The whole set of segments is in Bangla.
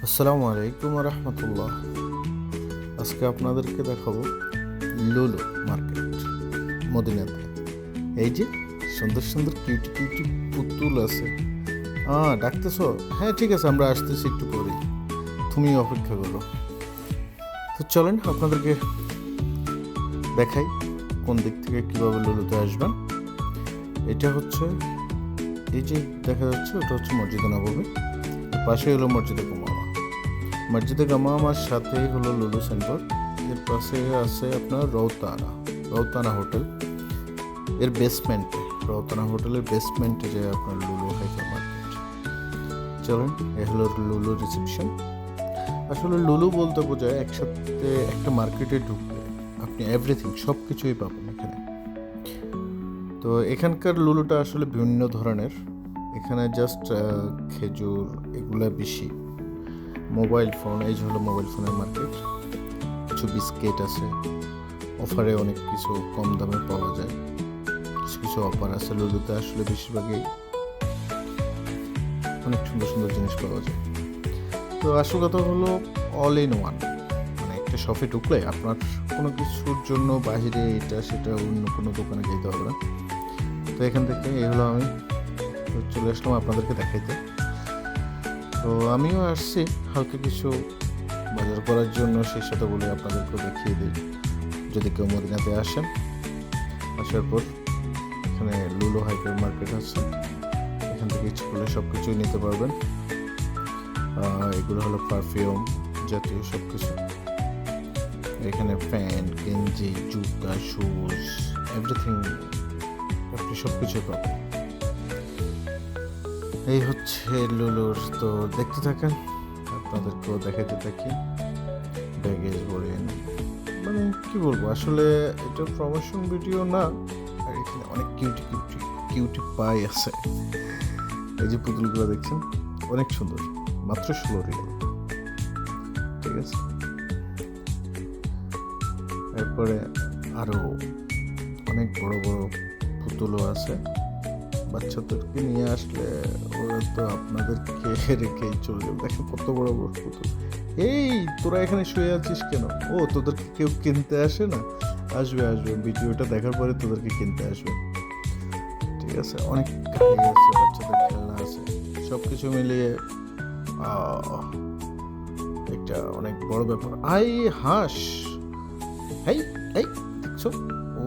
আসসালামু আলাইকুম রহমতুল্লাহ। আজকে আপনাদেরকে দেখাবো লুলু মার্কেট মদিনাতে। এই যে সুন্দর সুন্দর কিউটি কিউটি পুতুল আছে। ডাকতেছ? হ্যাঁ ঠিক আছে, আমরা আসতেছি একটু পরে, তুমি অপেক্ষা করো। তো চলেন আপনাদেরকে দেখাই কোন দিক থেকে কীভাবে লুলুতে আসবেন। এটা হচ্ছে এই যে দেখা যাচ্ছে, ওটা হচ্ছে মসজিদে নববী, পাশে হলো মসজিদে কুমামা। মসজিদে গামামার সাথেই হলো লুলু সেন্টার, এর পাশে আছে আপনার রৌতানা হোটেল। এর বেসমেন্টে, রৌতানা হোটেলের বেসমেন্টে যে আপনার লুলু হাইপার মার্কেট। চলুন, এ হলো লুলু রিসেপশন। আসলে লুলু বলতে বোঝায় একসাথে একটা মার্কেটে ঢুকলে আপনি এভরিথিং সব কিছুই পাবেন এখানে। তো এখানকার লুলুটা আসলে বিভিন্ন ধরনের। এখানে জাস্ট খেজুর এগুলা বেশি, মোবাইল ফোন, এই যে হলো মোবাইল ফোনের মার্কেট। কিছু বিস্কিট আছে, অফারে অনেক কিছু কম দামে পাওয়া যায়, কিছু কিছু অফার আছে লুলুতে। আসলে বেশিরভাগই অনেক সুন্দর সুন্দর জিনিস পাওয়া যায়। তো আসল কথা হলো অল ইন ওয়ান, মানে একটা শপে ঢুকলে আপনার কোনো কিছুর জন্য বাহিরে এটা সেটা অন্য কোনো দোকানে যেতে হবে না। তো এখান থেকে এই হলো আমি চলে আসলাম আপনাদেরকে দেখাইতে। তো আমিও আসছি হালকা কিছু বাজার করার জন্য, সেই সাথে বলে আপনাদেরকেও দেখিয়ে দিই। যদি কেউ মদিনাতে আসেন, আসার পর এখানে লুলু হাইপার মার্কেট আছে, এখান থেকে ইচ্ছে করলে সব কিছুই নিতে পারবেন। এগুলো হলো পারফিউম জাতীয় সব কিছু। এখানে প্যান্ট, গেঞ্জি, জুতা, শুজ, এভরিথিং আপনি সব কিছুই পাবেন। এই হচ্ছে লুলুর। তো দেখতে থাকেন, আপনাদেরকেও দেখাতে থাকি। ব্যাগেজ বলেন, মানে কি বলবো, আসলে এটা প্রমোশন ভিডিও না। আর এখানে অনেক কিউটি কিউটি কিউটি পাই আছে। এই যে পুতুলগুলো দেখছেন অনেক সুন্দর, মাত্র 16 রিয়াল। ঠিক আছে, এরপরে আরো অনেক বড় বড় পুতুলও আছে। বাচ্চাদেরকে নিয়ে আসলে ওরা তো আপনাদেরকে রেখেই চলে যাবে। দেখেন কত বড় বড় পুতুল। এই তোরা এখানে শুয়ে আছিস কেন? ও, তোদেরকে কেউ কিনতে আসে না? আসবে আসবে, ভিডিওটা দেখার পরে তোদেরকে কিনতে আসবে। ঠিক আছে, অনেক গাড়ি আছে, বাচ্চাদের খেলনা আছে, সব কিছু মিলিয়ে একটা অনেক বড় ব্যাপার। হাঁস, এই এই দেখছো,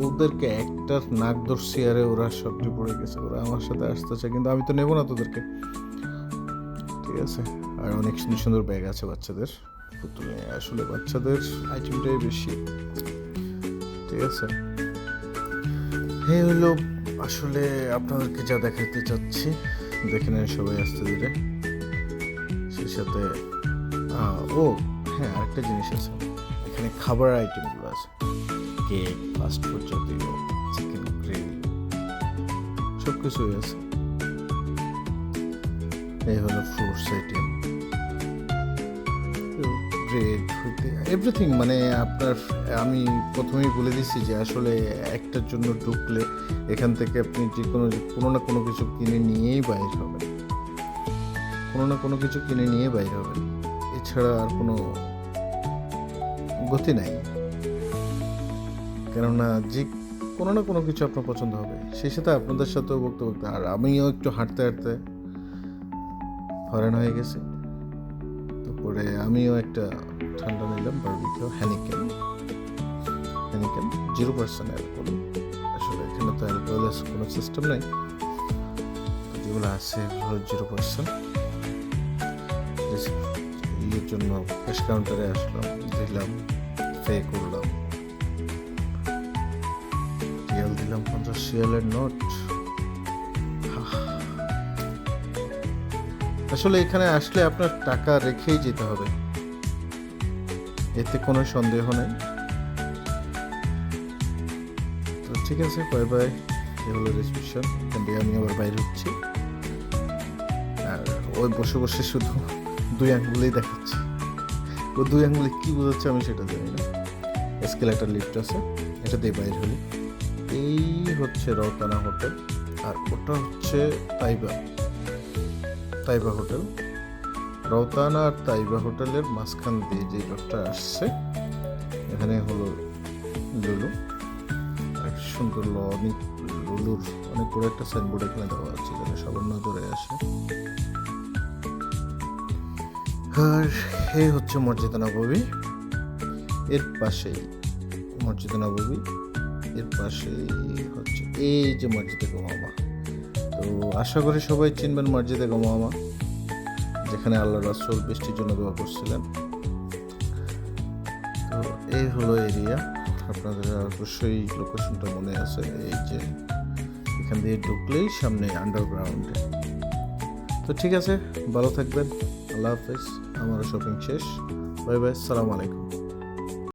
ওদেরকে একটা নাক ধরছি, আরে ওরা সবটি পড়ে গেছে। ওরা আমার সাথে আসতেছে, কিন্তু আমি তো নেবো না তোদেরকে। ঠিক আছে, আর অনেক সুন্দর সুন্দর ব্যাগ আছে বাচ্চাদের পুতুলে। আসলে বাচ্চাদের আইটেমটাই বেশি। ঠিক আছে, এই হলো আসলে আপনাদেরকে যা দেখাতে চাচ্ছি। দেখে নেন সবাই আস্তে ধীরে। সেই সাথে ও হ্যাঁ, আরেকটা জিনিস আছে, এখানে খাবার আইটেমগুলো আছে। কেক, ফাস্টফুড জাতীয়, চিকেন গ্রিল, সব কিছুই আছে। এই হলো ফ্রুটস আইটেম, ব্রেড হইতে এভরিথিং। মানে আপনার, আমি প্রথমেই বলে দিচ্ছি যে আসলে একটার জন্য ঢুকলে এখান থেকে আপনি যে কোনো না কোনো কিছু কিনে নিয়েই বাইর হবেন, কোনো না কোনো কিছু কিনে নিয়ে বাইর হবেন। এছাড়া আর কোনো গতি নাই, কেননা যে কোনো না কোনো কিছু আপনার পছন্দ হবে। সেই সাথে আপনাদের সাথেও বলতে বলতে আর আমিও একটু হাঁটতে হাঁটতে হয়রান হয়ে গেছি। তারপরে আমিও একটা ঠান্ডা নিলাম, বারবিকিউ হ্যানিকেন 0% অ্যালকোহল। আসলে এখানে তো অ্যালকোহলের কোনো সিস্টেম নেই, যেগুলো আছে হলো 0%। এর জন্য ক্যাশ কাউন্টারে আসলাম, দিলাম, পে করলাম, রিয়াল দিলাম, 50 রিয়ালের নোট। আসলে এখানে আসলে আপনার টাকা রেখেই যেতে হবে, এতে কোনো সন্দেহ নেই। তো ঠিক আছে, বাই বাই। এ হলো রিসেপশন, এখান থেকে আমি আবার বাইরে হচ্ছি। আর ওই বসে বসে শুধু 2 আঙ্গুলেই দেখাচ্ছি। ও 2 আঙ্গুলে কি বোঝাচ্ছে আমি সেটা জানি না। এসকেলেটর লিফট আছে, এটা দিয়ে বাইরে হলি। এই হচ্ছে রওতানা হোটেল, আর ওটা হচ্ছে তাইবা হোটেল। রওতানা আর তাইবা হোটেলের মাঝখান দিয়ে যে রোডটা আসছে, এখানে হলো লুলু। এক সুন্দর অনেক লুলুর অনেক বড় একটা সাইনবোর্ড এখানে দেওয়া আছে, যেন সবার নজরে আসে। আর এই হচ্ছে মসজিদে নববী, এর পাশেই মসজিদে নববী, এর পাশেই হচ্ছে এই যে মসজিদে গোমামা। তো আশা করি সবাই চিনবেন মসজিদে গোমামা, যেখানে আল্লাহ রাসূল বৃষ্টির জন্য দোয়া করছিলেন। তো এই হলো এরিয়া, আপনাদের অবশ্যই লোকেশনটা মনে আছে। এই যে এখান দিয়ে ঢুকলেই সামনে আন্ডারগ্রাউন্ডে। তো ঠিক আছে, ভালো থাকবেন, আল্লাহ হাফেজ। আমারও শপিং শেষ, বাই বাই, আসসালামু আলাইকুম।